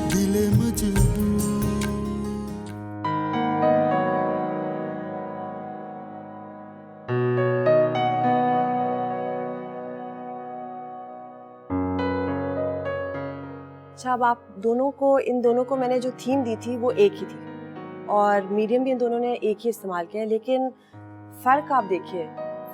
दिले मजबूर। अच्छा, अब आप दोनों को, इन दोनों को मैंने जो थीम दी थी वो एक ही थी और मीडियम भी इन दोनों ने एक ही इस्तेमाल किया है, लेकिन फ़र्क आप देखिए,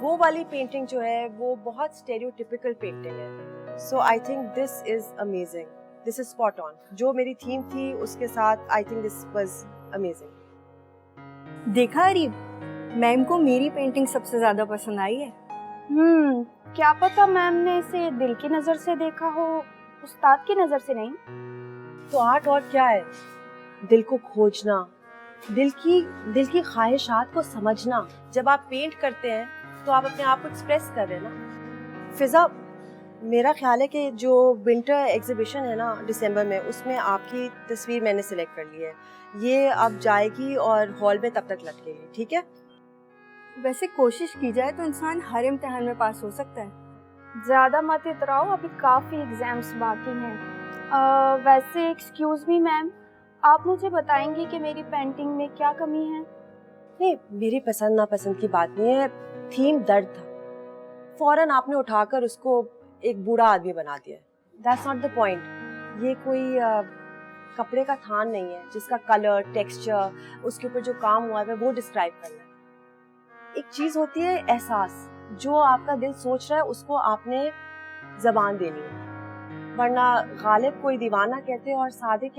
वो वाली पेंटिंग जो है वो बहुत स्टेरियोटिपिकल पेंटिंग है। So I think this is amazing, this is spot on. जो मेरी थीम थी उसके साथ I think this was amazing. देखा अरीब, मैम को मेरी पेंटिंग सबसे ज्यादा पसंद आई है। क्या पता मैम ने इसे दिल की नजर से देखा हो, उस्ताद की नजर से नहीं। तो आर्ट और क्या है? दिल को खोजना, दिल की ख्वाहिशात को समझना। जब आप पेंट करते हैं तो आप अपने आप को एक्सप्रेस कर रहे हैं ना। फिजा, मेरा ख्याल है कि जो विंटर एग्जीबिशन है ना दिसंबर में, उसमें आपकी तस्वीर मैंने सिलेक्ट कर ली है। ये अब जाएगी और हॉल में तब तक लटकेगी, ठीक है? वैसे कोशिश की जाए तो इंसान हर इम्तिहान में पास हो सकता है। ज्यादा मत इतराओ, अभी काफी एग्जाम्स बाकी हैं। वैसे एक्सक्यूज मी मैम, आप मुझे बताएंगी कि मेरी पेंटिंग में क्या कमी है? नहीं, मेरी पसंद नापसंद की बात नहीं है। थीम दर्द था, फौरन आपने उठाकर उसको एक बूढ़ा आदमी बना दिया। That's not the point. ये कोई कपड़े का थान नहीं है जिसका कलर, टेक्सचर, उसके ऊपर जो काम हुआ है वो डिस्क्राइब करना है। एक चीज होती है एहसास, जो आपका दिल सोच रहा है उसको आपने जबान देनी है, वरना गालिब कोई दीवाना कहते और सादिक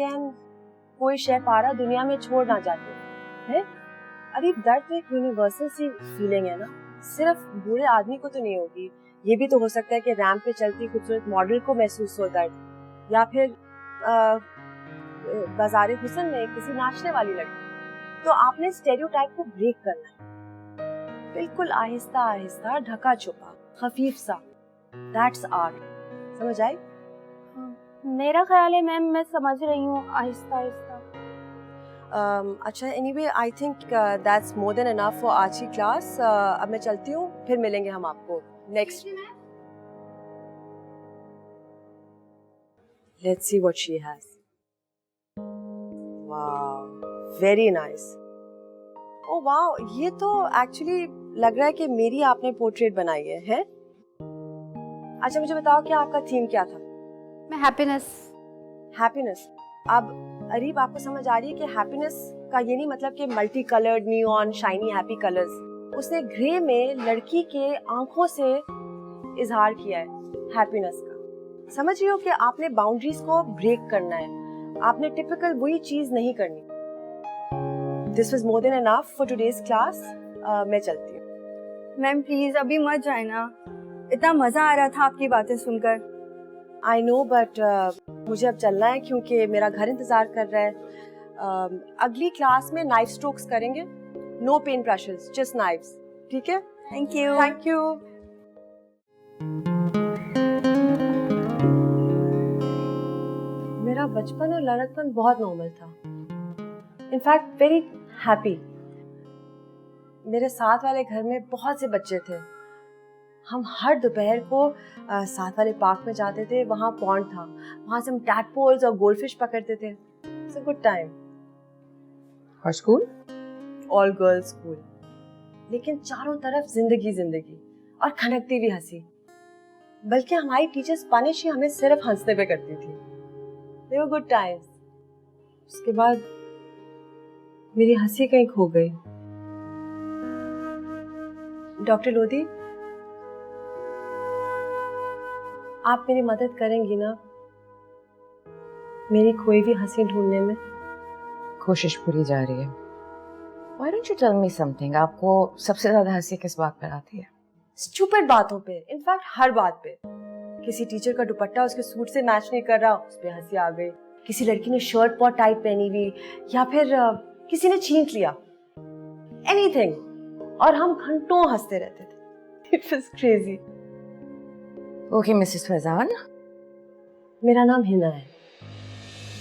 कोई शय पारा दुनिया में छोड़ ना जाते हैं। अरे दर्द तो एक यूनिवर्सल सी फीलिंग है ना, सिर्फ बूढ़े आदमी को तो नहीं होगी। ये भी तो हो सकता है कि रैंप पे चलती खूबसूरत मॉडल को महसूस हो दर्द, या फिर बाजारे हुस्न में किसी नाचने वाली लड़की। तो आपने स्टेरियोटाइप को ब्रेक करना है, बिल्कुल आहिस्ता आहिस्ता, ढका छुपा, खफीफ सा। That's art. समझ आई? मेरा ख्याल है मैम, मैं समझ रही हूँ, आहिस्ता आहिस्ता। अच्छा, anyway I think that's more than enough for आज की क्लास। अब मैं चलती हूँ, फिर मिलेंगे हम आपको next. Let's see what she has. Wow, very nice. Oh wow, ये तो एक्चुअली लग रहा है कि मेरी आपने पोर्ट्रेट बनाई है? अच्छा, मुझे बताओ कि आपका थीम क्या था? मैं हैप्पीनेस। हैप्पीनेस। अब अरीब, आपको समझ आ रही है कि हैप्पीनेस का ये नहीं मतलब कि multi coloured neon shiny happy colours. उसने ग्रे में लड़की के आंखों से इजहार किया है हैप्पीनेस का। समझ रही हो कि आपने बाउंड्रीज को ब्रेक करना है, आपने टिपिकल वही चीज नहीं करनी। This was more than enough for today's class. मैं चलती हूँ। मैम प्लीज अभी मत जाए ना, इतना मजा आ रहा था आपकी बातें सुनकर। आई नो, बट मुझे अब चलना है क्योंकि मेरा घर इंतजार कर रहा है। अगली क्लास में नाइफ स्ट्रोक्स करेंगे, no paint brushes, just knifes, ठीक है? Thank you. Thank you. मेरा बचपन और लड़कपन बहुत नॉर्मल था, इनफैक्ट वेरी हैप्पी। मेरे साथ वाले घर में बहुत से बच्चे थे। हम हर दोपहर को साथ वाले पार्क में जाते थे, वहाँ पॉन्ड था, वहाँ से हम टैडपोल्स और गोल्डफिश पकड़ते थे। It's a good time. और स्कूल? ऑल गर्ल्स स्कूल, लेकिन चारों तरफ जिंदगी जिंदगी और खनकती हुई हंसी। बल्कि हमारी टीचर्स पनिश ही हमें सिर्फ हंसने पे करती थी। दे वर गुड टाइम्स। उसके बाद मेरी हंसी कहीं खो गई। डॉक्टर लोधी, आप मेरी मदद करेंगी ना मेरी खोई हुई हंसी ढूंढने में? कोशिश पूरी जा रही है। Why don't you tell me something? आपको सबसे ज्यादा हंसी किस बात पर आती है? स्टूपिड बातों पे, इनफैक्ट हर बात पे। किसी टीचर का दुपट्टा उसके सूट से मैच नहीं कर रहा, उस पे हंसी आ गई। किसी लड़की ने शर्ट बहुत टाइट पहनी हुई, या फिर किसी ने छींक लिया, एनीथिंग, और हम घंटों हंसते रहते थे। It was crazy. Okay Mrs Faizan, मेरा नाम हिना है।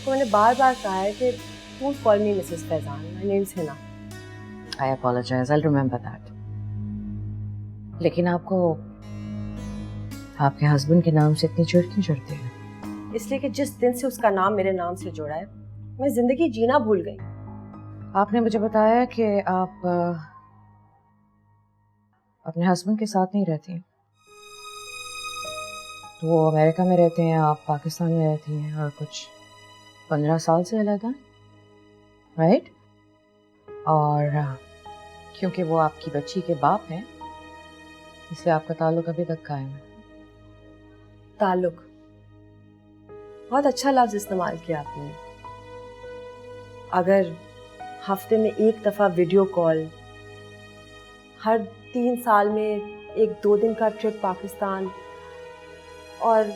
तो मैंने बार बार कहा है कि don't call me Mrs Faizan, my name is Hina. I apologise, I remember that. लेकिन आपको आपके हस्बैंड के नाम से इतनी चिढ़ क्यों चढ़ती है? इसलिए कि जिस दिन से उसका नाम मेरे नाम से जुड़ा है मैं जिंदगी जीना भूल गई। आपने मुझे बताया कि आप अपने हस्बैंड के साथ नहीं रहती हैं। तो वो अमेरिका में रहते हैं, आप पाकिस्तान में रहती हैं और कुछ 15 साल से अलग हैं, राइट? और क्योंकि वो आपकी बच्ची के बाप हैं इसलिए आपका ताल्लुक अभी तक कायम है। ताल्लुक, बहुत अच्छा लफ्ज इस्तेमाल किया आपने। अगर हफ्ते में एक दफा वीडियो कॉल, हर 3 साल में 1-2 दिन का ट्रिप पाकिस्तान और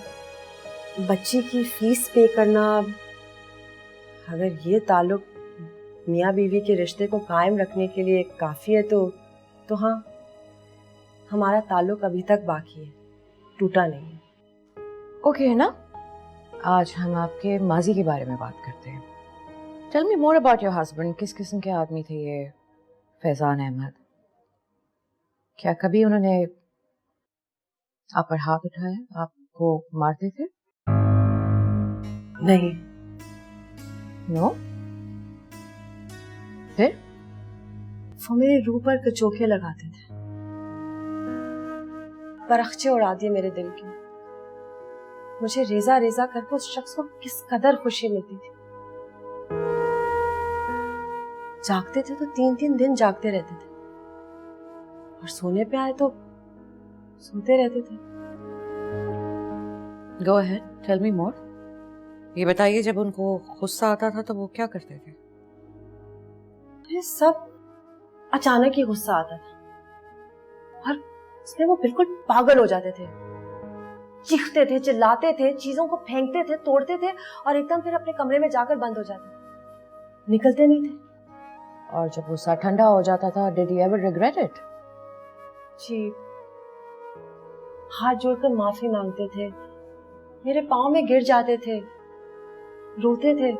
बच्ची की फीस पे करना, अगर ये ताल्लुक मियाँ बीवी के रिश्ते को कायम रखने के लिए काफ़ी है तो हाँ, हमारा ताल्लुक अभी तक बाकी है, टूटा नहीं है। ओके है ना? आज हम आपके माजी के बारे में बात करते हैं। Tell me more about your husband. किस किस्म के आदमी थे ये फैजान अहमद? क्या कभी उन्होंने आप पर हाथ उठाया, आपको मारते थे? नहीं। नो? फिर? वो मेरे रूह पर कचोखे लगाते थे, परखचे उड़ा दिए मेरे दिल की। मुझे रेजा रेजा करके उस शख्स को किस कदर खुशी मिलती थी। जागते थे तो 3-3 दिन जागते रहते थे और सोने पे आए तो सोते रहते थे। गो अहेड, टेल मी मोर। ये बताइए, जब उनको गुस्सा आता था तो वो क्या करते थे? ये सब अचानक ही गुस्सा आता था और उसमें वो बिल्कुल पागल हो जाते थे, चीखते थे, चिल्लाते थे, चीजों को फेंकते थे, तोड़ते थे और एकदम फिर अपने कमरे में जाकर बंद हो जाते, निकलते नहीं थे। और जब गुस्सा ठंडा हो जाता था, did you ever regret it? जी, हाथ जोड़कर माफी मांगते थे, मेरे पाँव में गिर जाते थे, रोते थे।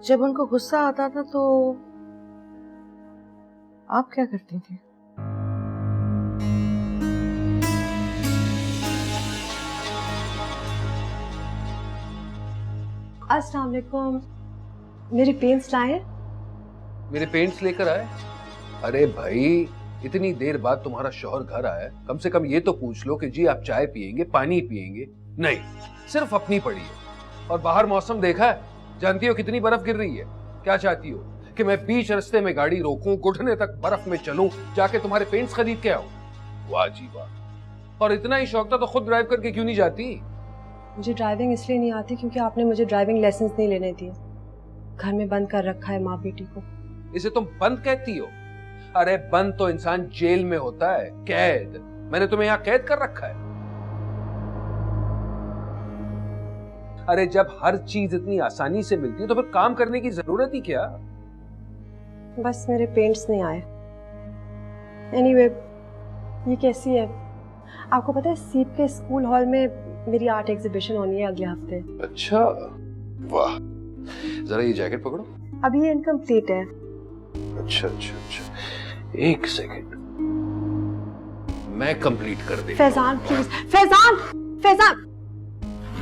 जब उनको गुस्सा आता था तो आप क्या करती थी? अस्सलाम वालेकुम, मेरे पेंट्स लाए? मेरे पेंट्स लेकर आए? अरे भाई, इतनी देर बाद तुम्हारा शौहर घर आया, कम से कम ये तो पूछ लो कि जी आप चाय पियेंगे, पानी पियेंगे? नहीं, सिर्फ अपनी पड़ी है। और बाहर मौसम देखा है? जानती हो कितनी बर्फ गिर रही है? क्या चाहती हो कि मैं बीच रास्ते में गाड़ी रोकूं, घुटने तक बर्फ में चलूं, जाके तुम्हारे पेंट्स खरीद के आऊं? वाह जी वाह। और इतना ही शौक था तो खुद ड्राइव करके क्यों नहीं जाती? मुझे ड्राइविंग इसलिए नहीं आती क्योंकि आपने मुझे ड्राइविंग लाइसेंस नहीं लेने दिए। घर में बंद कर रखा है माँ बेटी को। इसे तुम बंद कहती हो? अरे बंद तो इंसान जेल में होता है, कैद। मैंने तुम्हें यहाँ कैद कर रखा है। अरे जब हर चीज इतनी आसानी से मिलती है तो फिर काम करने की जरूरत ही क्या? बस मेरे पेंट्स नहीं आए। एनीवे, ये कैसी है? आपको पता है सीप के स्कूल हॉल में मेरी आर्ट एग्जीबिशन होनी है अगले हफ्ते। अच्छा, वाह। जरा ये जैकेट पकड़ो। अभी ये इनकम्प्लीट है। अच्छा अच्छा अच्छा, एक सेकंड, मैं कंप्लीट कर दे। फैजान प्लीज, फैजान, फैजान।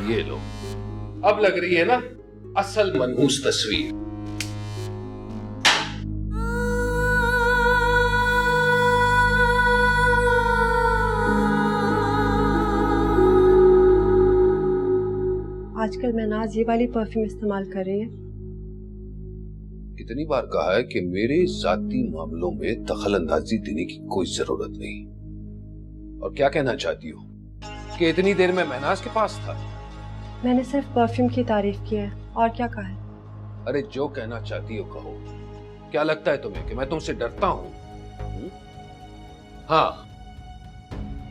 ये लो, अब लग रही है ना असल मनहूस तस्वीर। आजकल महनाज ये वाली परफ्यूम इस्तेमाल कर रही है। इतनी बार कहा है कि मेरे जाती मामलों में दखल अंदाजी देने की कोई जरूरत नहीं। और क्या कहना चाहती हो कि इतनी देर में महनाज के पास था? मैंने सिर्फ परफ्यूम की तारीफ की है, और क्या कहा है? अरे जो कहना चाहती हो कहो। क्या लगता है तुम्हें कि मैं तुमसे डरता हूं? हाँ,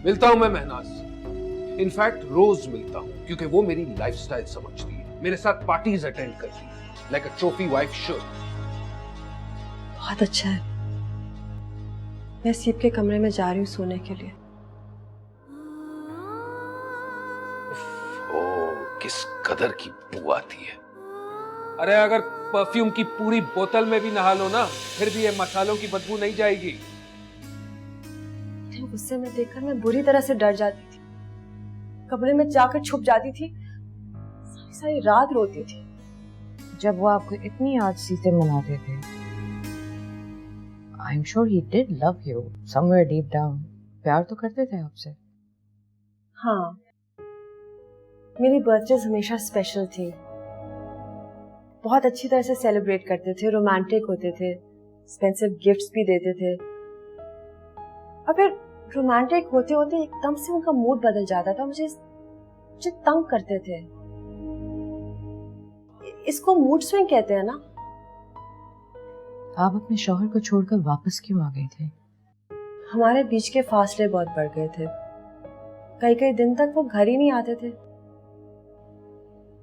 मिलता हूं मैं महनाज से। इनफैक्ट रोज मिलता हूं क्योंकि वो मेरी लाइफस्टाइल समझती है, मेरे साथ पार्टीज अटेंड करती है, like a trophy wife should. बहुत अच्छा है। मैं सीप के कमरे में जा रही हूँ सोने के लिए। ओ, किस कदर की बू आती है। अरे अगर परफ्यूम की पूरी बोतल में भी नहा लो ना, फिर भी ये मसालों की बदबू नहीं जाएगी। गुस्से में देखकर मैं बुरी तरह से डर जाती थी, कमरे में जाकर छुप जाती थी सारी रात रोती थी। जब वो आपको इतनी आलसी से मनाते थे, I am sure he did love you somewhere deep down. प्यार तो करते थे आपसे। हाँ, मेरी बर्थडेज हमेशा स्पेशल थी, बहुत अच्छी तरह से सेलिब्रेट करते थे, रोमांटिक होते थे, एक्सपेंसिव गिफ्ट्स भी देते थे। और फिर रोमांटिक होते होते एकदम से उनका मूड बदल जाता था, मुझे तंग करते थे। इसको मूड स्विंग कहते हैं ना। आप अपने शौहर को छोड़कर वापस क्यों आ गए थे? हमारे बीच के फासले बहुत बढ़ गए थे, कई कई दिन तक वो घर ही नहीं आते थे।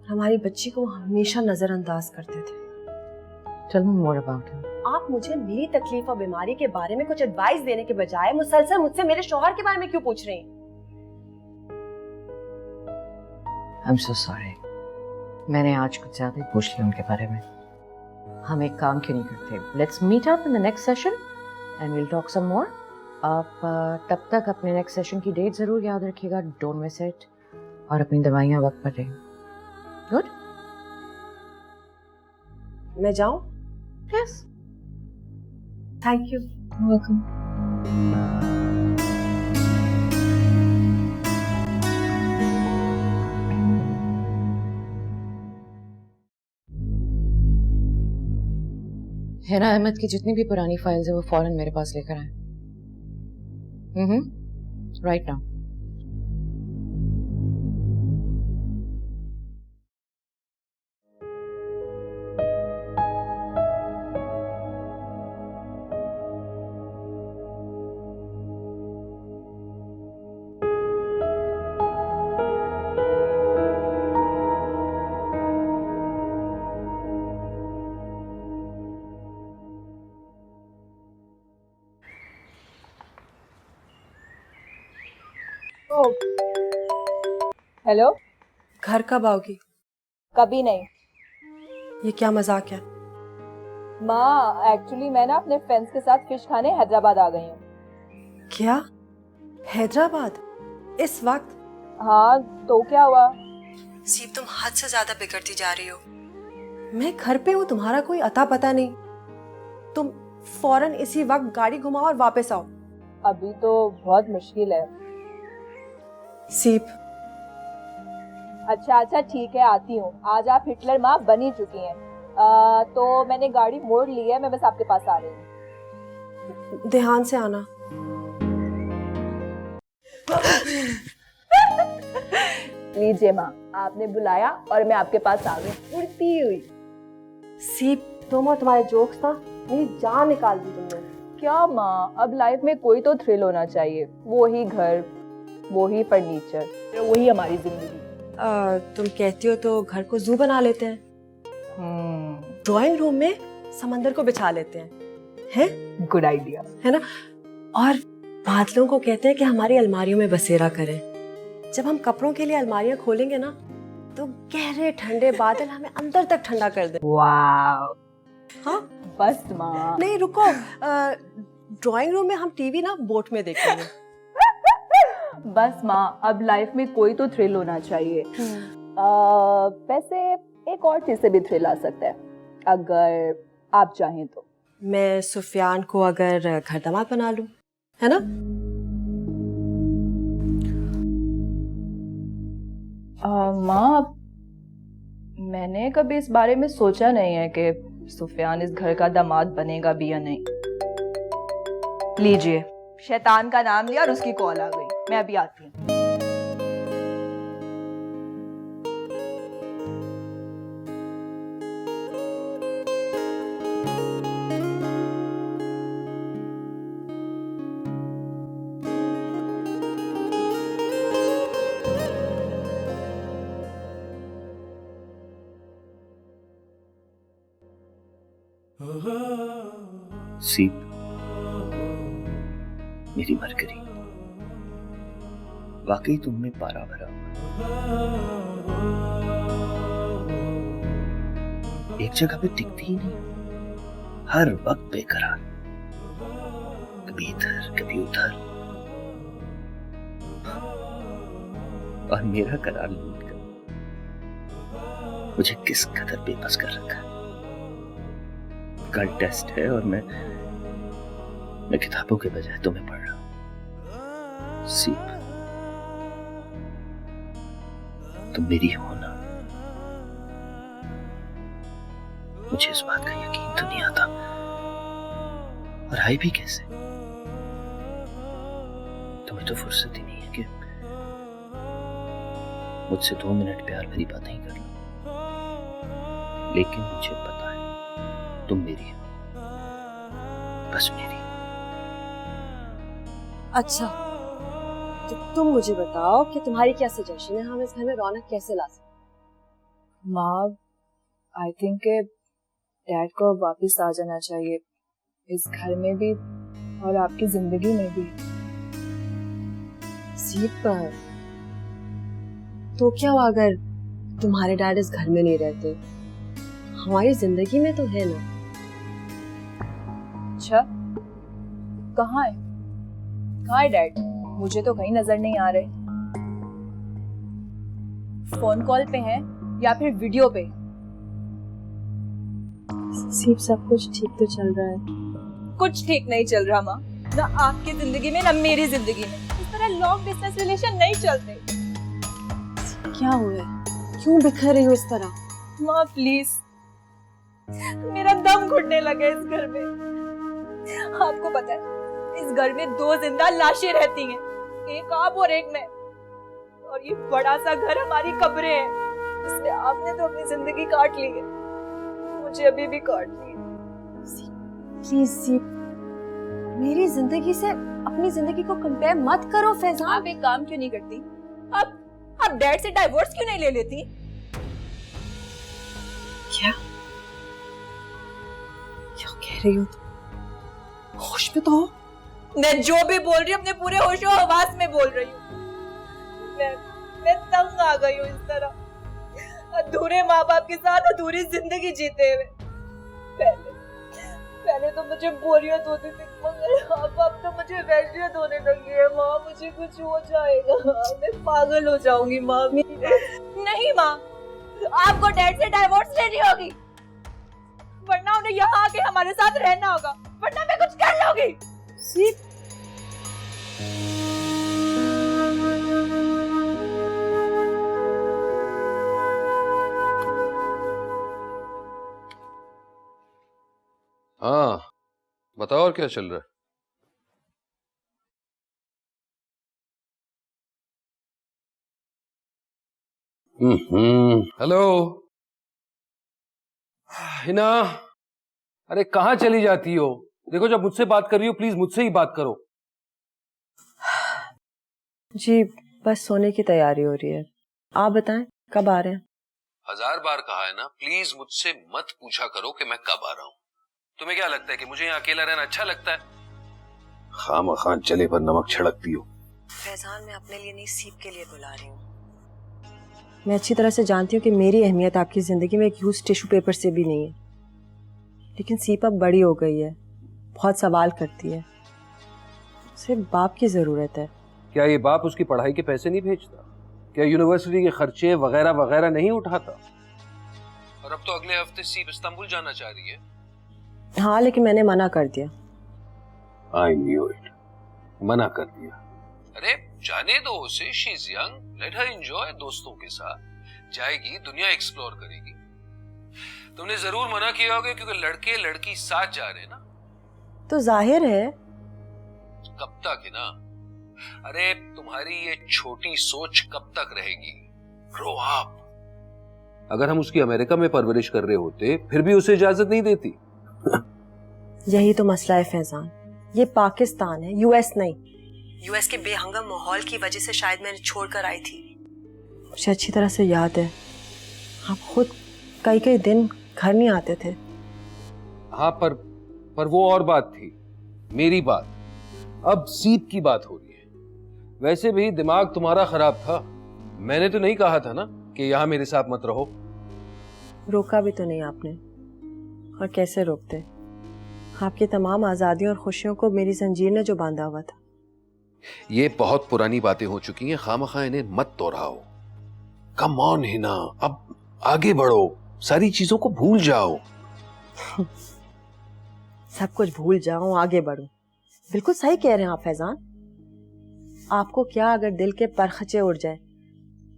हमारी बच्ची को हमेशा नजरअंदाज करते थे। Tell me more about him. आप मुझे मेरी तकलीफ और बीमारी के बारे में कुछ एडवाइस देने के बजाय मुसलसल मुझसे मेरे शौहर के बारे में क्यों पूछ रही हैं? I'm so sorry. मैंने आज कुछ ज्यादा ही पूछ लिया उनके बारे में। हम एक काम क्यों नहीं करते? Let's meet up in the next session and we'll talk some more. आप तब तक अपने नेक्स्ट सेशन की डेट जरूर याद रखिएगा, डोंट मिस इट, और अपनी दवाइयाँ वक्त पर लें। गुड? मैं जाऊं? Yes. Thank you. Welcome. Hina Ahmed की जितनी भी पुरानी फाइल्स है वो फौरन मेरे पास लेकर आए। Right now. हेलो। घर कब आओगी? कभी नहीं ये क्या मजाक है? माँ, एक्चुअली मैं ना अपने फ्रेंड्स के साथ फिश खाने हैदराबाद आ गई हूँ। क्या? हैदराबाद इस वक्त? हाँ तो क्या हुआ? सीप, तुम हद से ज्यादा बिगड़ती जा रही हो। मैं घर पे हूँ, तुम्हारा कोई अता पता नहीं। तुम फौरन इसी वक्त गाड़ी घुमाओ और वापस आओ। अभी तो बहुत मुश्किल है। सीप, अच्छा ठीक है, आती हूँ। आज आप हिटलर माँ बनी चुकी हैं। तो मैंने गाड़ी मोड़ ली है, मैं बस आपके पास आ रही हूँ। ध्यान से आना। लीजिए माँ, आपने बुलाया और मैं आपके पास आ गई उड़ती हुई। सीप, तुम और तुम्हारे जोक्स ना मेरी जान निकाल दी तुमने। क्या माँ, अब लाइफ में कोई तो थ्रिल होना चाहिए। वो ही घर, वो ही फर्नीचर, वही हमारी जिंदगी। तुम कहती हो तो घर को जू बना लेते हैं। ड्राइंग रूम में समंदर को बिछा लेते हैं। गुड आइडिया है ना? और बादलों को कहते हैं कि हमारी अलमारियों में बसेरा करें। जब हम कपड़ों के लिए अलमारियां खोलेंगे ना, तो गहरे ठंडे बादल हमें अंदर तक ठंडा कर दें। वाव। हाँ बस माँ। नहीं रुको, ड्राइंग रूम में हम टीवी ना बोट में देखेंगे। बस माँ, अब लाइफ में कोई तो थ्रिल होना चाहिए। वैसे एक और चीज से भी थ्रिल आ सकता है, अगर आप चाहें तो। मैं सुफियान को अगर घर दामाद बना लूं, है ना? माँ, मैंने कभी इस बारे में सोचा नहीं है कि सुफियान इस घर का दामाद बनेगा भी या नहीं। लीजिए, शैतान का नाम लिया और उसकी कॉल आ गई। मैं अभी आती हूँ। सीप, मेरी मरकरी, वाकई तुमने पारा भरा। एक जगह पे टिकती ही नहीं, हर वक्त बेकरार, कभी इधर कभी उधर, और मेरा करार लूट कर मुझे किस कदर बेबस कर रखा। कल टेस्ट है और मैं किताबों के बजाय तुम्हें पढ़ रहा हूं। सीप, तुम मेरी हो ना। मुझे इस बात का यकीन तो नहीं आता, और आई भी कैसे? तुम्हें तो फुर्सत ही नहीं है कि मुझसे 2 मिनट प्यार भरी बातें ही कर लो। लेकिन मुझे पता है तुम मेरी हो, बस मेरी। अच्छा, तो तुम मुझे बताओ कि तुम्हारी क्या सजेशन है, हम इस घर में रौनक कैसे ला सकते? माँ, आई थिंक के डैड को अब वापस आ जाना चाहिए, इस घर में भी और आपकी जिंदगी में भी। सीप पर तो क्या हुआ अगर तुम्हारे डैड इस घर में नहीं रहते? हमारी जिंदगी में तो है ना। अच्छा, कहाँ है? कहाँ है डैड? मुझे तो कहीं नजर नहीं आ रहे। फोन कॉल पे हैं या फिर वीडियो पे? सीप, सब कुछ ठीक तो चल रहा है। कुछ ठीक नहीं चल रहा माँ, ना आपकी जिंदगी में ना मेरी जिंदगी में। इस तरह लॉन्ग डिस्टेंस रिलेशन नहीं चलते। क्या हुआ है? क्यों बिखर रही हो इस तरह? माँ प्लीज, मेरा दम घुटने लगा इस घर में। आपको पता है इस घर में 2 जिंदा लाशें रहती हैं, एक आप और एक मैं, और ये बड़ा सा घर हमारी कब्रें है, इसमें आपने तो अपनी जिंदगी काट ली है, मुझे अभी भी काटनी है। प्लीज सीप, मेरी जिंदगी से अपनी जिंदगी को कंपेयर मत करो फैजान। आप एक काम क्यों नहीं करती? आप डैड से डाइवोर्स क्यों नहीं ले लेती? क्या क्या कह रही हो तुम? होश में तो हो? मैं जो भी बोल रही हूँ अपने पूरे होशो हवास में बोल रही हूँ। मैं तंग आ गई हूँ इस तरह अधूरे माँ बाप के साथ अधूरी जिंदगी जीते हुए। पहले तो मुझे बोरियत होती थी, मगर अब तो मुझे वहशियत होने लगी है। माँ, मुझे कुछ हो जाएगा, मैं पागल हो जाऊंगी माँ। नहीं माँ, आपको डैड से डाइवोर्स लेनी होगी, वरना उन्हें यहाँ आके हमारे साथ रहना होगा, वरना मैं कुछ कर लूंगी। सीप, हाँ, बताओ और क्या चल रहा है? हेलो हिना, अरे कहाँ चली जाती हो? देखो, जब मुझसे बात कर रही हो प्लीज मुझसे ही बात करो। जी बस सोने की तैयारी हो रही है। आप बताएं कब आ रहे हैं? 1000 बार कहा है ना, प्लीज मुझसे मत पूछा करो कि मैं कब आ रहा हूँ। तुम्हें क्या लगता है कि मुझे यहाँ अकेला रहना अच्छा लगता है? खामखा चले पर नमक छिड़कती हो। फैजान, मैं अपने लिए नहीं सीप के लिए बुला रही हूँ। मैं अच्छी तरह से जानती हूँ कि मेरी अहमियत आपकी जिंदगी में एक यूज टिश्यू पेपर से भी नहीं है, लेकिन सीप अब बड़ी हो गई है, बहुत सवाल करती है, उसे बाप की जरूरत है। क्या ये बाप उसकी पढ़ाई के पैसे नहीं भेजता? क्या यूनिवर्सिटी के खर्चे वगैरह वगैरह नहीं उठाता? और अब तो अगले हफ्ते सीप इस्तांबुल जाना चाह रही है। हाँ, लेकिन मैंने मना कर दिया। I knew it. मना कर दिया। अरे जाने दो उसे, she is young, let her enjoy दोस्तों के साथ, जाएगी दुनिया एक्सप्लोर करेगी। तुमने जरूर मना किया होगा क्योंकि लड़के लड़की साथ जा रहे हैं ना। तो जाहिर है। कब तक है ना? अरे तुम्हारी ये छोटी सोच कब तक रहेगी? Grow up. अगर हम उसकी अमेरिका में परवरिश कर रहे होते फिर भी उसे इजाजत नहीं देती। यही तो मसला है फैजान, ये पाकिस्तान है, यूएस नहीं। यूएस के बेहंगम माहौल की वजह से शायद मैंने छोड़कर आई थी। मुझे अच्छी तरह से याद है, आप खुद कई दिन घर नहीं आते थे। हाँ, पर वो और बात थी, मेरी बात। अब सीप की बात हो रही है। वैसे भी दिमाग तुम्हारा खराब था, मैंने तो नहीं कहा था ना कि यहाँ मेरे साथ मत रहो। रोका भी तो नहीं आपने, और कैसे रोकते? आपकी तमाम आजादियों और खुशियों को मेरी जंजीर ने जो बांधा हुआ था। ये बहुत पुरानी बातें हो चुकी हैं, खामखा इन्हें मत दोहराओ। कम ऑन हिना, आगे बढ़ो, सारी चीजों को भूल जाओ। सब कुछ भूल जाऊं, आगे बढ़ूं। बिल्कुल सही कह रहे हैं आप फैजान। आपको क्या अगर दिल के परखचे उड़ जाए,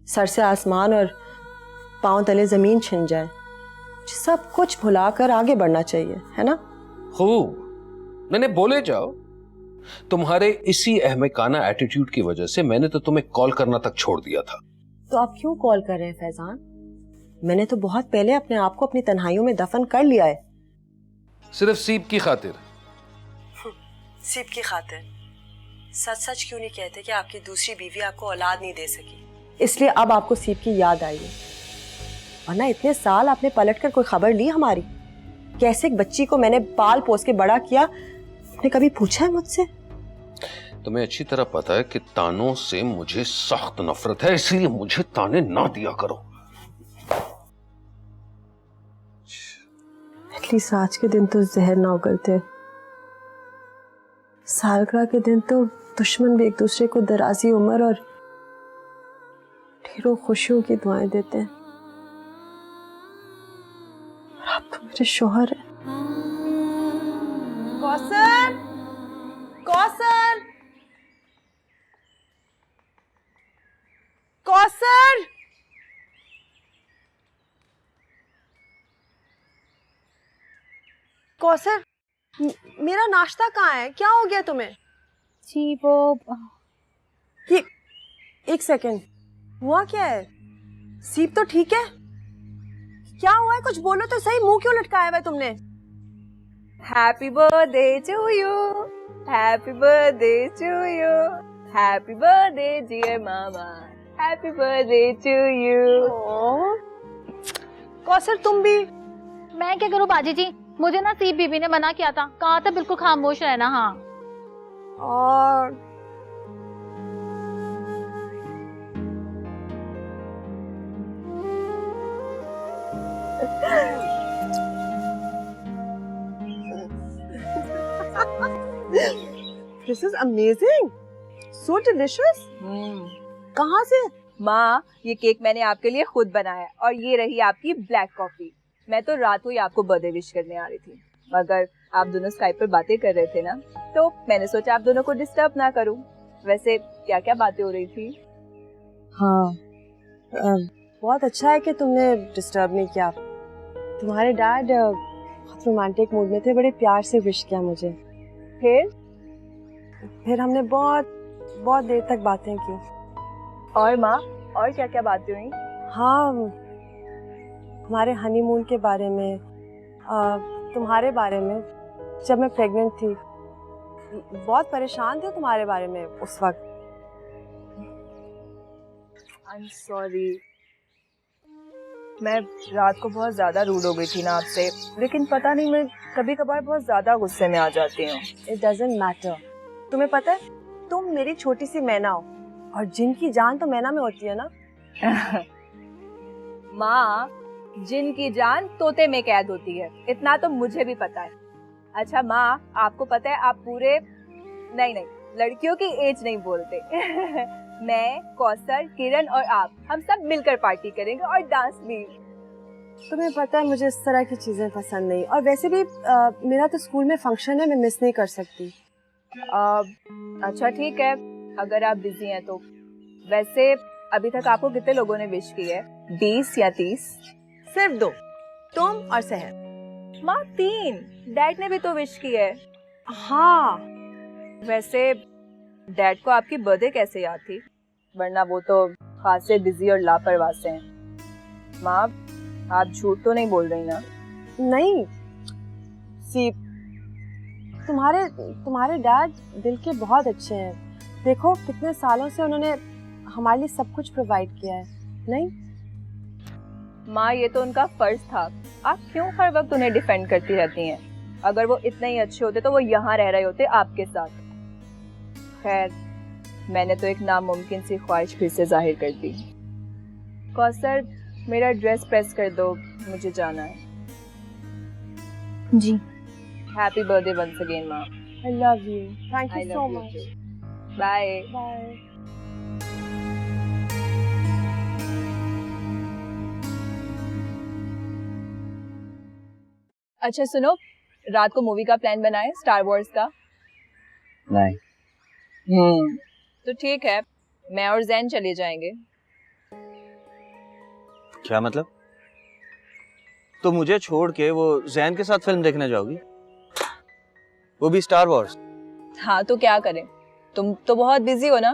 सर से आसमान और पांव तले जमीन छिन जाए, सब कुछ भुलाकर आगे बढ़ना चाहिए, है ना? खूब, मैंने बोले जाओ। तुम्हारे इसी अहमकाना एटीट्यूड की वजह से मैंने तो तुम्हें कॉल करना तक छोड़ दिया था। तो आप क्यों कॉल कर रहे हैं फैजान? मैंने तो बहुत पहले अपने आप को अपनी तन्हाइयों में दफन कर लिया है। सिर्फ सीप की खातिर? सीप की खातिर? सच सच क्यों नहीं कहते कि आपकी दूसरी बीवी आपको औलाद नहीं दे सकी, इसलिए अब आपको सीप की याद आई है? वरना इतने साल आपने पलटकर कोई खबर ली हमारी? कैसे एक बच्ची को मैंने पाल पोस के बड़ा किया, आपने कभी पूछा है मुझसे? तुम्हें अच्छी तरह पता है कि तानों से मुझे सख्त नफरत है, इसलिए मुझे ताने ना दिया करो। एटलीस्ट आज के दिन तो जहर ना उगलते। सालगिरह के दिन तो दुश्मन भी एक दूसरे को दराजी उम्र और ढेरों खुशियों की दुआएं देते हैं। आप तो मेरे शौहर हैं। कौसर, कौसर, कौसर, कौसर, मेरा नाश्ता कहाँ है? क्या हो गया तुम्हें? जी वो ये एक सेकेंड, हुआ क्या है? सीप तो ठीक है? क्या हुआ है? कुछ बोलो तो सही, मुंह क्यों लटकाया हुआ है तुमने? Happy birthday to you, happy birthday to you, happy birthday dear mama, happy birthday to you. Kausar तुम भी? मैं क्या करूं बाजी जी, मुझे ना सीप बीबी ने मना किया था, कहा था बिल्कुल खामोश रहना। हाँ और This is amazing, so delicious. कहाँ से? माँ, ये केक मैंने आपके लिए खुद बनाया है और ये रही आपकी ब्लैक कॉफी। मैं तो रात को ही आपको बर्थडे विश करने आ रही थी, मगर आप दोनों स्काइप पर बातें कर रहे थे ना, तो मैंने सोचा आप दोनों को डिस्टर्ब ना करूं। वैसे क्या क्या बातें हो रही थी? हाँ, बहुत अच्छा है कि तुमने डिस्टर्ब नहीं किया। तुम्हारे डैड बहुत रोमांटिक मूड में थे, बड़े प्यार से विश किया मुझे। फिर हमने बहुत बहुत देर तक बातें की। और माँ, और क्या क्या बातें हुई? हाँ, हमारे हनीमून के बारे में, तुम्हारे बारे में, जब मैं प्रेग्नेंट थी। बहुत परेशान थे तुम्हारे बारे में उस वक्त। आई एम सॉरी, मैं रात को बहुत ज्यादा रूड हो गई थी ना आपसे, लेकिन पता नहीं मैं कभी कभार बहुत ज्यादा गुस्से में आ जाती हूँ। It doesn't matter. तुम्हें पता है, तुम मेरी छोटी सी मैना हो और जिनकी जान तो मैना में होती है ना। माँ, जिन की जान तोते में कैद होती है, इतना तो मुझे भी पता है। अच्छा माँ, आपको पता है आप पूरे नहीं, लड़कियों की एज नहीं बोलते। मैं, कौसर, किरण और आप, हम सब मिलकर पार्टी करेंगे और डांस भी। तुम्हें पता है मुझे इस तरह की चीजें पसंद नहीं, और वैसे भी मेरा तो स्कूल में फंक्शन है, मैं मिस नहीं कर सकती। अच्छा ठीक है, अगर आप बिजी हैं तो। वैसे अभी तक आपको कितने लोगों ने विश की है? 20 या 30? सिर्फ 2, तुम और सहर। माँ 3, डैड ने भी तो विश की है। हाँ, वैसे डैड को आपकी बर्थडे कैसे याद थी? वरना वो तो खासे बिजी और लापरवाह से हैं। माँ, आप झूठ तो नहीं बोल रही ना? नहीं सीप, तुम्हारे डैड दिल के बहुत अच्छे हैं। देखो कितने सालों से उन्होंने हमारे लिए सब कुछ प्रोवाइड किया है। नहीं माँ, ये तो उनका फर्ज था। आप क्यों हर वक्त उन्हें डिफेंड करती रहती हैं? अगर वो इतने ही अच्छे होते तो वो यहाँ रह रहे होते आपके साथ। खैर, मैंने तो एक नामुमकिन सी ख्वाहिश फिर से जाहिर कर दी। कौसर, मेरा ड्रेस प्रेस कर दो, मुझे जाना है। जी। हैप्पी बर्थडे वंस अगेन माँ। I love you, thank I you love so you much. too. Bye. Bye. अच्छा सुनो, रात को मूवी का प्लान बनाए, स्टार वॉर्स का। नहीं। तो ठीक है, मैं और जैन चले जाएंगे। क्या मतलब? तो मुझे छोड़ के वो जैन के साथ फिल्म देखने जाओगी? वो भी स्टार वॉर्स? हाँ तो क्या करें, तुम तो बहुत बिजी हो ना,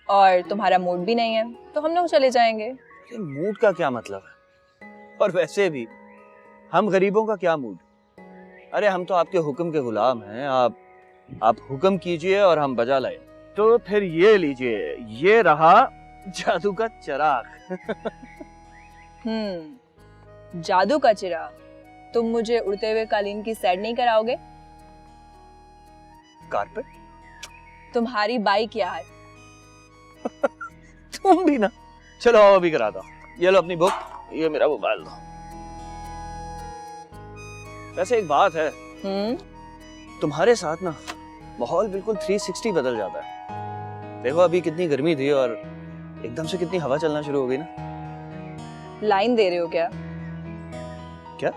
और तुम्हारा मूड भी नहीं है, तो हम लोग चले जाएंगे। ये मूड का क्या मतलब है? और वैसे भी हम गरीबों का क्या मूड? अरे हम तो आपके हुक्म के गुलाम हैं। आप हुक्म कीजिए और हम बजा लाए। तो फिर ये लीजिए, ये रहा जादू का चिराग। जादू का चिराग। तुम मुझे उड़ते हुए कालीन की सैर नहीं कराओगे? कारपेट? तुम्हारी बाइक यार। तुम भी ना। चलो आओ अभी कराता हूं। ये लो अपनी बुक, ये मेरा मोबाइल दो। वैसे एक बात है, तुम्हारे साथ ना माहौल बिल्कुल 360 बदल जाता है। देखो अभी कितनी गर्मी थी और एकदम से कितनी हवा चलना शुरू हो गई ना। लाइन दे रहे हो क्या? क्या?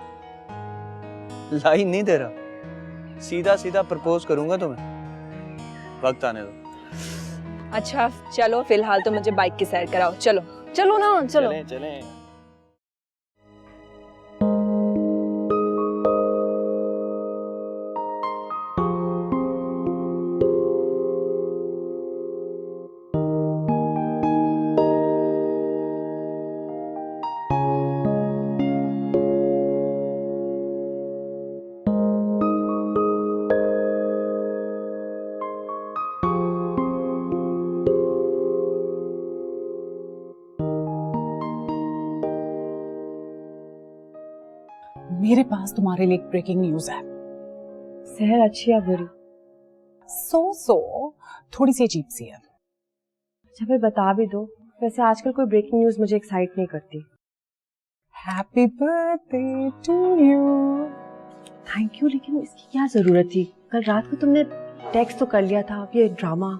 लाइन नहीं दे रहा, सीधा सीधा प्रपोज करूंगा तुम्हें। वक्त आने दो। अच्छा चलो, फिलहाल तो मुझे बाइक की सैर कराओ। चलो चलो ना, चलो। चलें चलें। मेरे पास तुम्हारे लिए एक ब्रेकिंग न्यूज है। सहर अच्छी या बुरी? सो थोड़ी सी अजीब सी है। अच्छा फिर बता भी दो। वैसे आजकल कोई ब्रेकिंग न्यूज मुझे एक्साइट नहीं करती। Happy birthday to you. Thank you, लेकिन इसकी क्या जरूरत थी? कल रात को तुमने टेक्स्ट तो कर लिया था, अब ये ड्रामा।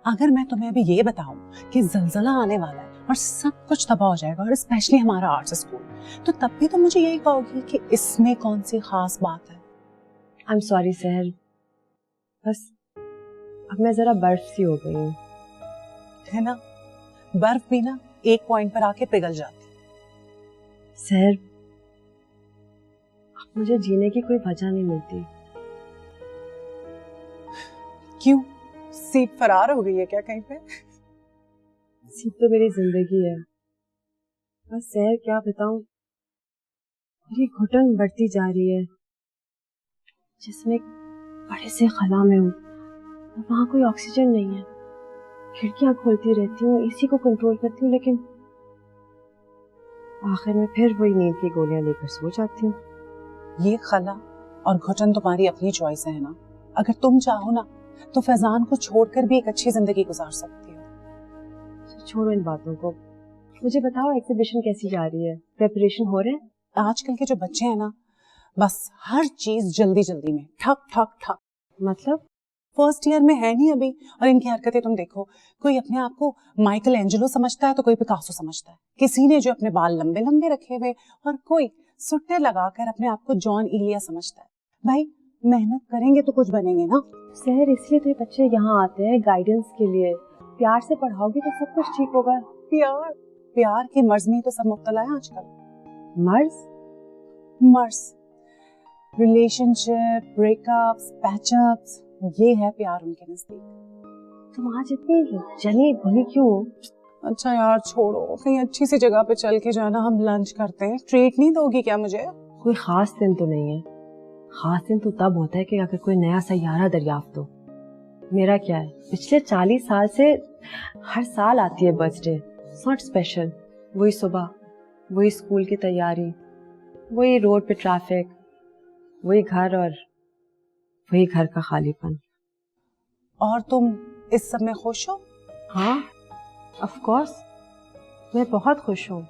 अगर मैं तुम्हें अभी ये बताऊं कि जलजला आने वाला है और सब कुछ तबाह हो जाएगा, और स्पेशली हमारा आर्ट्स स्कूल, तो तब भी तो मुझे यही कहोगी कि इसमें कौन सी खास बात है। आई एम सॉरी सहर, बस अब मैं जरा बर्फ सी हो गई हूँ। है ना, बर्फ भी ना एक पॉइंट पर आके पिघल जाती। सहर, अब मुझे जीने की कोई वजह नहीं मिलती। क्यों, सीट फरार हो गई है क्या कहीं पे? सीट तो मेरी जिंदगी है। बस सहर क्या बताऊं, मेरी घुटन बढ़ती जा रही है। जिसमें बड़े से खला में हूँ, वहां कोई ऑक्सीजन नहीं है। खिड़कियां खोलती रहती हूँ, एसी को कंट्रोल करती हूँ, लेकिन आखिर में फिर वही नींद की गोलियां लेकर सो जाती हूँ। ये खला और घुटन तुम्हारी अपनी चॉइस है ना। अगर तुम चाहो ना तो फैजान को छोड़कर भी एक अच्छी जिंदगी गुजार सकती हो। छोड़ो इन बातों को, मुझे बताओ एग्जीबिशन कैसी जा रही है? प्रेपरेशन हो रहे हैं? आजकल के जो बच्चे हैं ना, बस हर चीज जल्दी जल्दी में, ठक ठक ठक। मतलब फर्स्ट ईयर में है नहीं अभी, और इनकी हरकतें तुम देखो। कोई अपने आप को माइकल एंजेलो समझता है तो कोई पिकासो समझता है। किसी ने जो अपने बाल लंबे लंबे रखे हुए, और कोई सुट्टे लगाकर अपने आप को जॉन इलिया समझता है। भाई मेहनत करेंगे तो कुछ बनेंगे ना। सहर, इसलिए तो ये बच्चे यहाँ आते हैं गाइडेंस के लिए। प्यार से पढ़ाओगे तो सब कुछ ठीक होगा। प्यार प्यार के मर्ज में तो सब मुब्तला है आजकल। मर्ज, रिलेशनशिप, ब्रेकअप्स, पैचअप्स, ये है प्यार उनके नजदीक। तुम आज इतनी जली भुनी क्यों? अच्छा यार छोड़ो, कहीं अच्छी सी जगह पे चल के जाना, हम लंच करते हैं। ट्रीट नहीं दोगी क्या मुझे? कोई खास दिन तो नहीं है। खास दिन तो तब होता है कि अगर कोई नया सैयारा दरियाफ्त हो। मेरा क्या है, पिछले 40 साल से हर साल आती है बर्थडे। It's not special. वही सुबह, वही स्कूल की तैयारी, वही रोड पे ट्रैफिक, वही घर और वही घर का खालीपन। और तुम इस सब में खुश हो? हाँ ऑफ कोर्स, मैं बहुत खुश हूँ।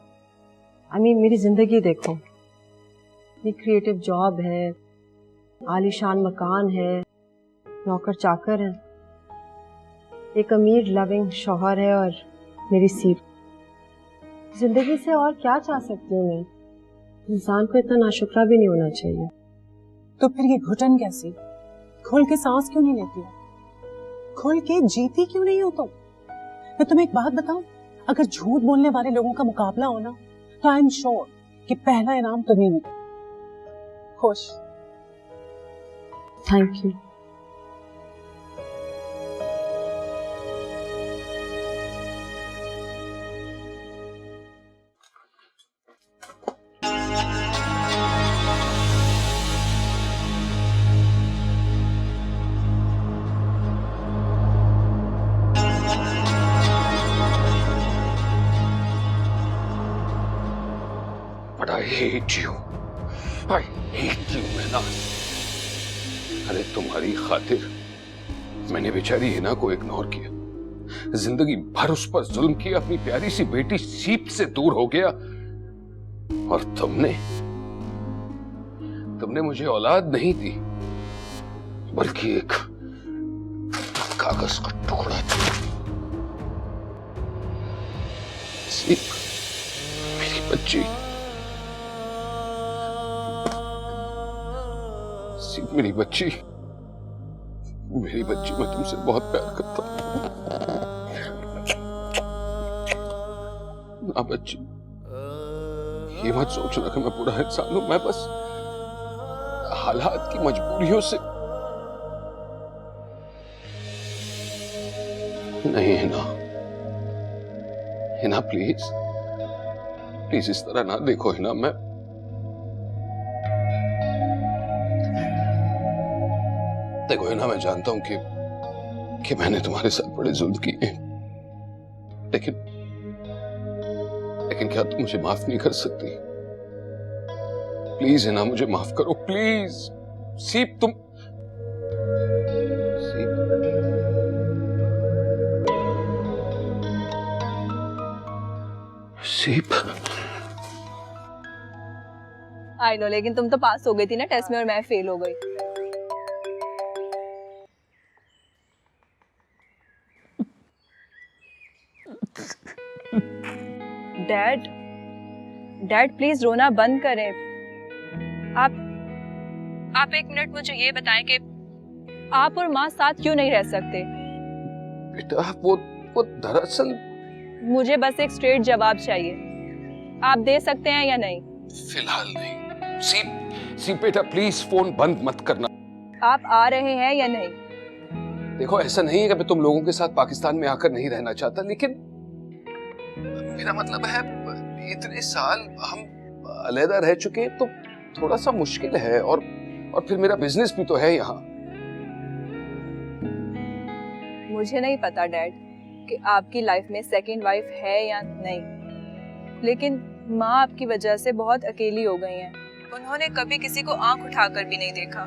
आई मीन मेरी जिंदगी देखो, ये क्रिएटिव जॉब है, आलीशान मकान है, नौकर चाकर है, एक अमीर लविंग शौहर है और मेरी सीट। जिंदगी से और क्या चाह सकती हूँ मैं? इंसान को इतना नाशुक्रा भी नहीं होना चाहिए। तो फिर ये घुटन कैसी? खुल के सांस क्यों नहीं लेती हो? खुल के जीती क्यों नहीं हो तुम? मैं तुम्हें एक बात बताऊं, अगर झूठ बोलने वाले लोगों का मुकाबला हो ना, तो आई एम श्योर कि पहला इनाम तुम्हें मिलेगा। खुश? Thank you. But I hate you. I hate you, मैना। अरे तुम्हारी खातिर मैंने बेचारी हिना को इग्नोर किया, जिंदगी भर उस पर जुल्म किया, अपनी प्यारी सी बेटी सीप से दूर हो गया, और तुमने मुझे औलाद नहीं दी, बल्कि एक कागज का टुकड़ा दिया। सीप, मेरी बच्ची, सीप मेरी बच्ची, मैं तुमसे बहुत प्यार करता हूं। ना बच्ची, ये मत सोचना कि मैं बुरा इंसान हूं, मैं बस हालात की मजबूरियों से। नहीं हिना प्लीज इस तरह ना देखो हिना। देखो हिना, मैं जानता हूं कि मैंने तुम्हारे साथ बड़े जुल्म किए, लेकिन क्या तुम मुझे माफ नहीं कर सकती? प्लीज हिना, मुझे माफ करो प्लीज। सीप सीप आई नो, लेकिन तुम तो पास हो गई थी ना टेस्ट में और मैं फेल हो गई। डैड प्लीज रोना बंद करें। आप एक मिनट मुझे ये बताएं कि आप और माँ साथ क्यों नहीं रह सकते? बेटा वो दरअसल मुझे बस एक स्ट्रेट जवाब चाहिए, आप दे सकते हैं या नहीं? फिलहाल नहीं। सीप बेटा प्लीज फोन बंद मत करना। आप आ रहे हैं या नहीं? देखो ऐसा नहीं है कि मैं तुम लोगों के साथ पाकिस्तान में आकर नहीं रहना चाहता, लेकिन मेरा मतलब है इतने साल हम अलहदा रह चुके तो थोड़ा सा मुश्किल है, और फिर मेरा बिजनेस भी तो है यहाँ। मुझे नहीं पता डैड कि आपकी लाइफ में सेकंड वाइफ है या नहीं, लेकिन माँ आपकी वजह से बहुत अकेली हो गई हैं। उन्होंने कभी किसी को आंख उठाकर भी नहीं देखा,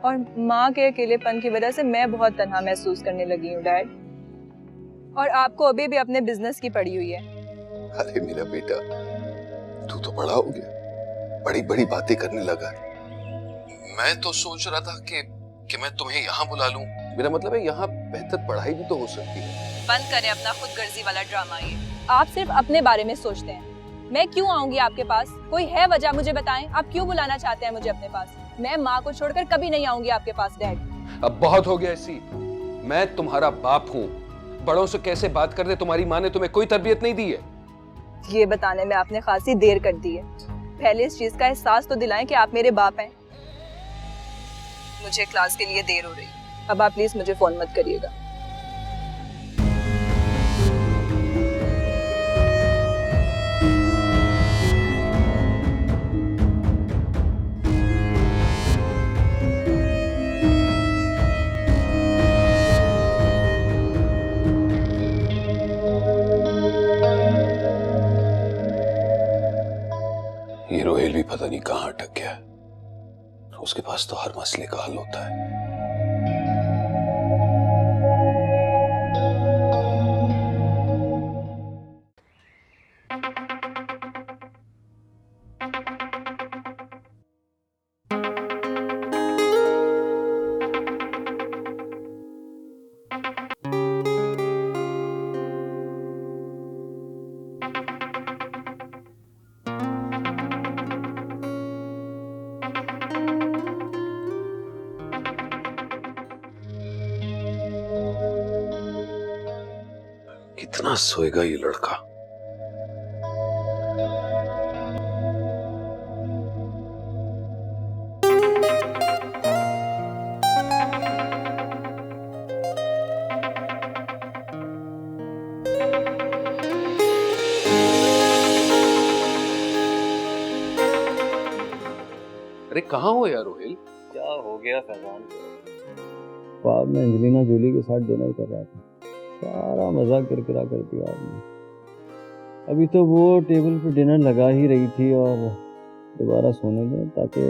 और माँ के अकेलेपन की वजह से मैं बहुत तन्हा महसूस करने लगी हूँ डैड। और आपको अभी भी अपने बिजनेस की पड़ी हुई है। अरे मेरा बेटा, तू तो बड़ा हो गया, बड़ी बड़ी बातें करने लगा। मैं तो सोच रहा था कि मैं तुम्हें यहाँ बुला लूं। मेरा मतलब है यहाँ बेहतर पढ़ाई भी तो हो सकती है। बंद करें अपना खुदगर्जी वाला ड्रामा। ये आप सिर्फ अपने बारे में सोचते हैं। मैं क्यों आऊंगी आपके पास? कोई है वजह? मुझे बताएं, आप क्यों बुलाना चाहते हैं मुझे अपने पास? मैं माँ को छोड़कर कभी नहीं आऊंगी आपके पास डैड। अब बहुत हो गया ऐसी। मैं तुम्हारा बाप हूँ, बड़ों से कैसे बात करते तुम्हारी माँ ने तुम्हें कोई तरबियत नहीं दी है? ये बताने में आपने खासी देर कर दी है। पहले इस चीज का एहसास तो दिलाएं कि आप मेरे बाप हैं। मुझे क्लास के लिए देर हो रही, अब आप प्लीज मुझे फोन मत करिएगा। ये रोहेल भी पता नहीं कहाँ अटक गया। उसके पास तो हर मसले का हल होता है। कितना सोएगा ये लड़का। अरे कहाँ हो यार रोहिल? क्या हो गया फैजान को? ख्वाब में एंजेलिना जोली के साथ डिनर कर रहा था, सारा मजा किरकिरा कर दिया आपने। अभी तो वो टेबल पे डिनर लगा ही रही थी और दोबारा सोने दें ताकि।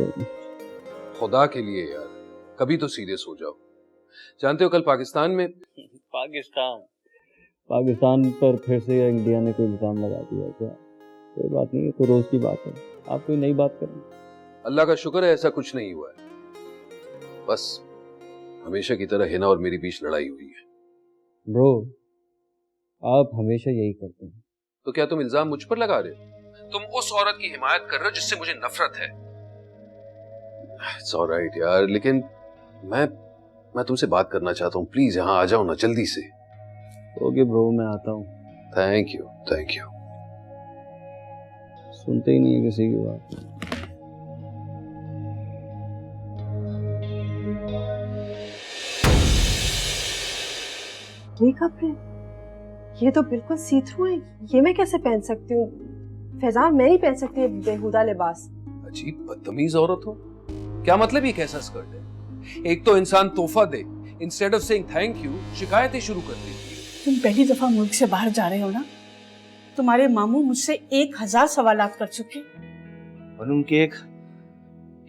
खुदा के लिए यार कभी तो सीरियस हो जाओ। जानते हो कल पाकिस्तान में पाकिस्तान पर फिर से इंडिया ने कोई इल्जाम लगा दिया क्या? कोई बात नहीं, ये तो रोज की बात है। आप कोई नई बात करें। अल्लाह का शुक्र है ऐसा कुछ नहीं हुआ है। बस हमेशा की तरह हिना और मेरी बीच लड़ाई हुई है। ब्रो आप हमेशा यही करते हैं। तो क्या तुम इल्जाम मुझ पर लगा रहे हो? तुम उस औरत की हिमायत कर रहे हो जिससे मुझे नफरत है। It's all right यार, लेकिन मैं तुमसे बात करना चाहता हूँ। प्लीज यहाँ आ जाओ ना जल्दी से। ओके ब्रो, मैं आता हूँ। Thank you thank you. सुनते ही नहीं है किसी की बात। ये कपड़े, ये तो बिल्कुल सी थ्रू है। ये मैं कैसे पहन सकती हूँ? फैजान मैं नहीं पहन सकती ये बेहुदा लिबास। अजीब बदतमीज औरत हो। क्या मतलब ये कैसा स्कर्ट है? एक तो इंसान तोहफा दे, instead of saying thank you शिकायतें शुरू कर देती है। तुम पहली दफा मुल्क से बाहर जा रहे हो ना? तुम्हारे मामू मुझसे 1000 सवालात कर चुके। और उनके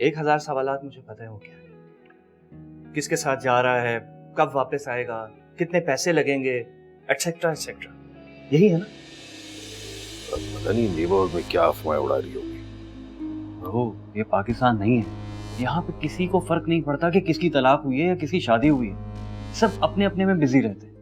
1000 सवालात मुझे पता है वो क्या है। किसके साथ जा रहा है, कब वापस आएगा, कितने पैसे लगेंगे, एटसेट्रा एटसेट्रा। यही है ना? पता नहीं नेबरहुड में क्या अफवाहें उड़ा रही होगी। ब्रो ये पाकिस्तान नहीं है। यहाँ पे किसी को फर्क नहीं पड़ता कि किसकी तलाक हुई है या किसकी शादी हुई है। सब अपने अपने में बिजी रहते हैं।